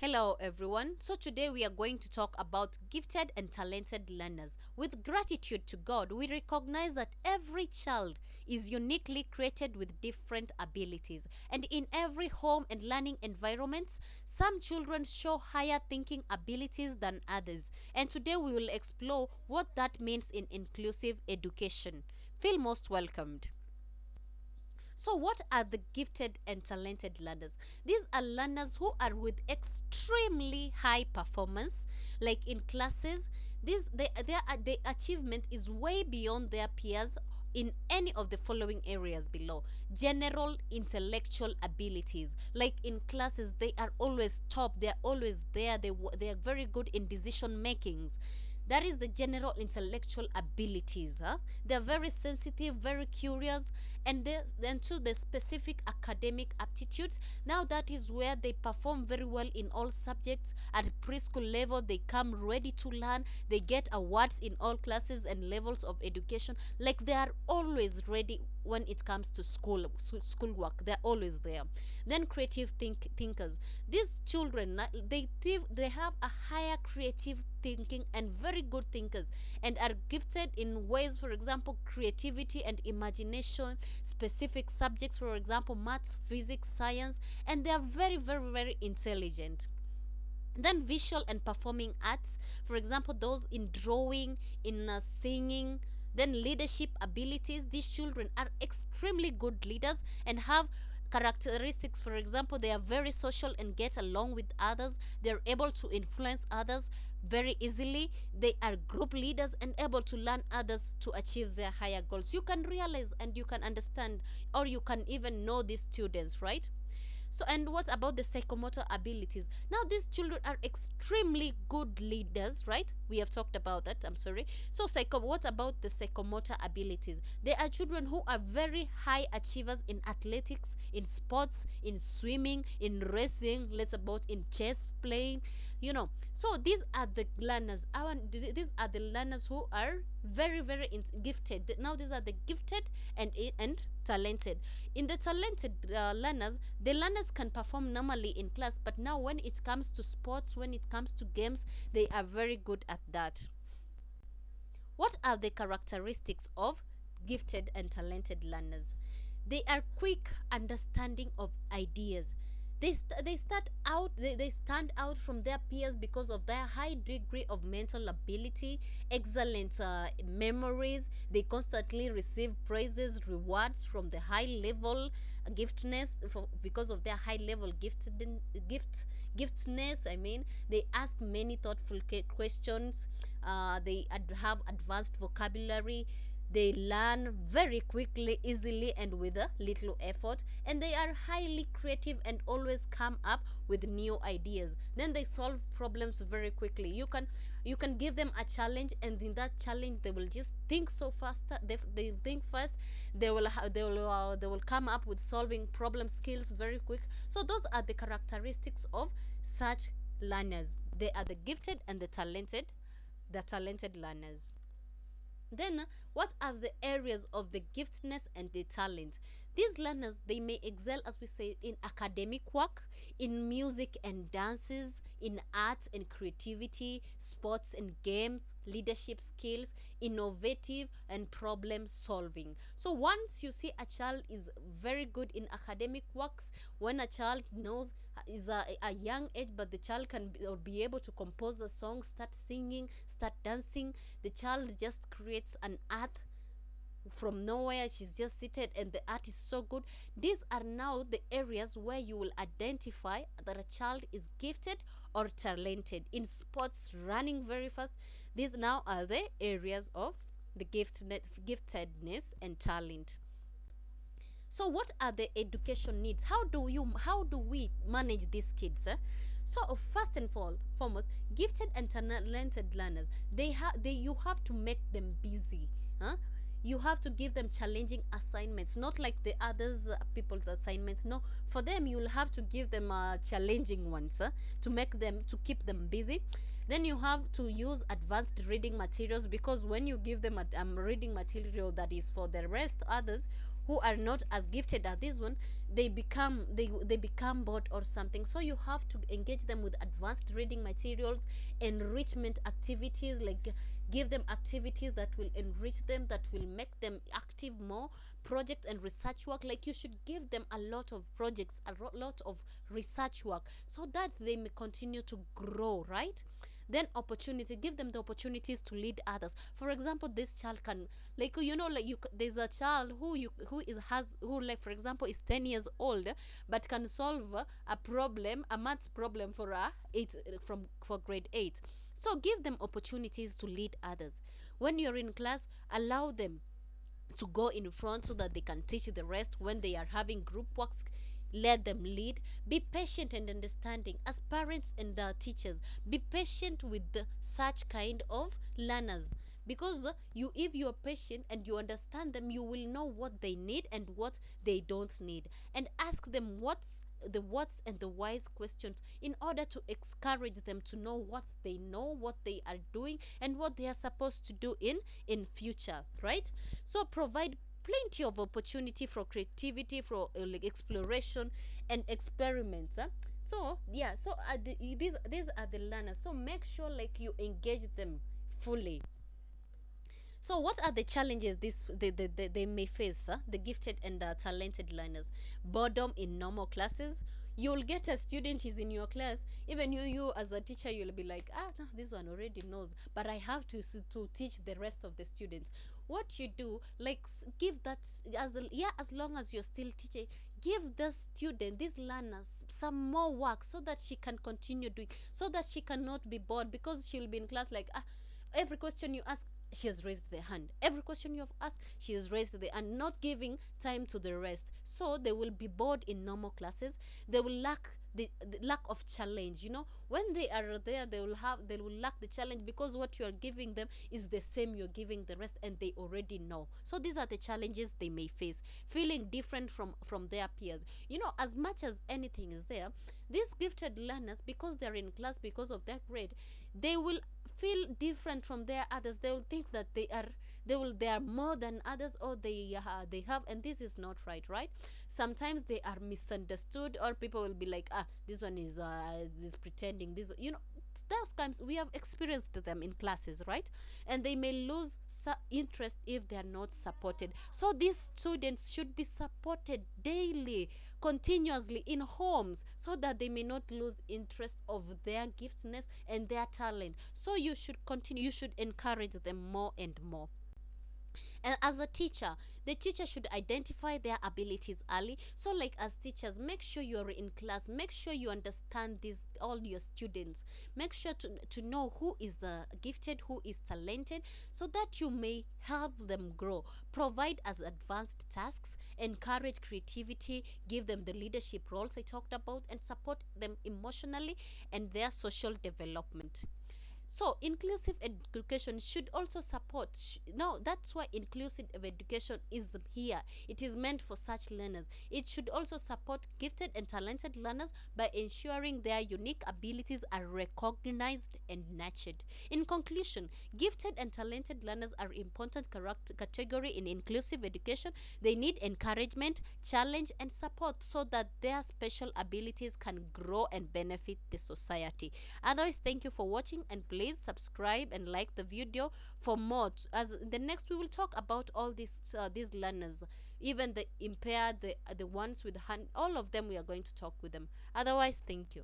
Hello, everyone. So, today we are going to talk about gifted and talented learners. With gratitude to God, we recognize that every child is uniquely created with different abilities. And in every home and learning environments, some children show higher thinking abilities than others. And today we will explore what that means in inclusive education. Feel most welcomed. So, what are the gifted and talented learners? These are learners who are with extremely high performance, like in classes. Their achievement is way beyond their peers in any of the following areas below. General intellectual abilities, like in classes they are always top, they are always there, they are very good in decision makings. That is the general intellectual abilities. They're very sensitive, very curious, and then to the specific academic aptitudes. Now that is where they perform very well in all subjects. At preschool level, they come ready to learn. They get awards in all classes and levels of education. Like they are always ready when it comes to schoolwork. They're always there. Then creative thinkers. These children, they have a higher creative thinking and very good thinkers, and are gifted in ways, for example, creativity and imagination, specific subjects, for example, maths, physics, science, and they are very, very, very intelligent. Then visual and performing arts, for example, those in drawing, in singing. Then leadership abilities. These children are extremely good leaders and have characteristics. For example, they are very social and get along with others. They're able to influence others very easily. They are group leaders and able to learn others to achieve their higher goals. You can realize and you can understand, or you can even know these students, right? So, and what about the psychomotor abilities? Now, these children are extremely good leaders, right? We have talked about that. I'm sorry. So, what about the psychomotor abilities? They are children who are very high achievers in athletics, in sports, in swimming, in racing. Let's about in chess playing. So these are the learners. These are the learners who are very, very gifted. Now, these are the gifted and talented. In the talented learners, the learners can perform normally in class, but now when it comes to sports, when it comes to games, they are very good at that. What are the characteristics of gifted and talented learners? They are quick understanding of ideas. They stand out from their peers because of their high degree of mental ability, excellent memories. They constantly receive praises, rewards from the high level giftness, because of their high level giftness. I mean, they ask many thoughtful questions. They have advanced vocabulary. They learn very quickly, easily, and with a little effort, and they are highly creative and always come up with new ideas. Then they solve problems very quickly. You can give them a challenge, and in that challenge they will just think so faster. They think fast. They will come up with solving problem skills very quick. So those are the characteristics of such learners. They are the gifted and the talented learners. Then, what are the areas of the giftedness and the talent? These learners, they may excel, as we say, in academic work, in music and dances, in arts and creativity, sports and games, leadership skills, innovative and problem solving. So once you see a child is very good in academic works, when a child knows, is a young age, but the child can or be able to compose a song, start singing, start dancing. The child just creates an art from nowhere. She's just seated and the art is so good. These are now the areas where you will identify that a child is gifted or talented. In sports, running very fast, these now are the areas of the giftedness and talent. So what are the education needs? How do we manage these kids, So first and foremost, gifted and talented learners, you have to make them busy, you have to give them challenging assignments, not like the others people's assignments. No, for them you'll have to give them challenging ones, to keep them busy. Then you have to use advanced reading materials, because when you give them a reading material that is for the rest others, who are not as gifted as this one, they become bored or something. So you have to engage them with advanced reading materials, enrichment activities, like give them activities that will enrich them, that will make them active more, project and research work. Like you should give them a lot of projects, lot of research work, so that they may continue to grow, right? Then opportunity, give them the opportunities to lead others. For example, this child can, like, like there's a child who is has who, like, for example, is 10 years old, but can solve a problem, a maths problem for a 8 from for grade 8. So give them opportunities to lead others. When you're in class, allow them to go in front so that they can teach the rest. When they are having group works, let them lead. Be patient and understanding. As parents and teachers, be patient with such kind of learners, because you, if you are patient and you understand them, you will know what they need and what they don't need, and ask them what's and the wise questions, in order to encourage them to know what they know, what they are doing, and what they are supposed to do in future, right? So provide plenty of opportunity for creativity, for like exploration and experiments, so yeah. So these are the learners, so make sure like you engage them fully. So, what are the challenges they may face, the gifted and talented learners? Boredom in normal classes. You'll get a student is in your class, even you as a teacher, you'll be like, no, this one already knows, but I have to teach the rest of the students. What you do, like, give that as long as you're still teaching, give the student, these learners, some more work, so that she can continue doing, so that she cannot be bored, because she'll be in class like, every question you ask, she has raised the hand. Every question you have asked, she has raised the hand, not giving time to the rest. So they will be bored in normal classes. They will lack the lack of challenge. When they are there, they will lack the challenge, because what you are giving them is the same you're giving the rest, and they already know. So these are the challenges they may face. Feeling different from their peers. As much as anything is there, these gifted learners, because they're in class, because of their grade, they will feel different from their others. They will think that they are more than others, or they have, and this is not right. Sometimes they are misunderstood, or people will be like, this one is pretending, this, those times we have experienced them in classes, right? And they may lose interest if they are not supported. So these students should be supported daily, continuously, in homes, so that they may not lose interest of their giftedness and their talent. So you should continue, you should encourage them more and more. And as a teacher, the teacher should identify their abilities early. So, like, as teachers, make sure you're in class, make sure you understand this, all your students, make sure to know who is gifted, who is talented, so that you may help them grow. Provide as advanced tasks, encourage creativity, give them the leadership roles I talked about, and support them emotionally and their social development. So inclusive education should also support. Now that's why inclusive education is here. It is meant for such learners. It should also support gifted and talented learners by ensuring their unique abilities are recognized and nurtured. In conclusion, gifted and talented learners are important category in inclusive education. They need encouragement, challenge, and support, so that their special abilities can grow and benefit the society. Otherwise, thank you for watching, and please subscribe and like the video for more. As the next, we will talk about all these learners, even the impaired, the ones with hand, all of them. We are going to talk with them. Otherwise, thank you.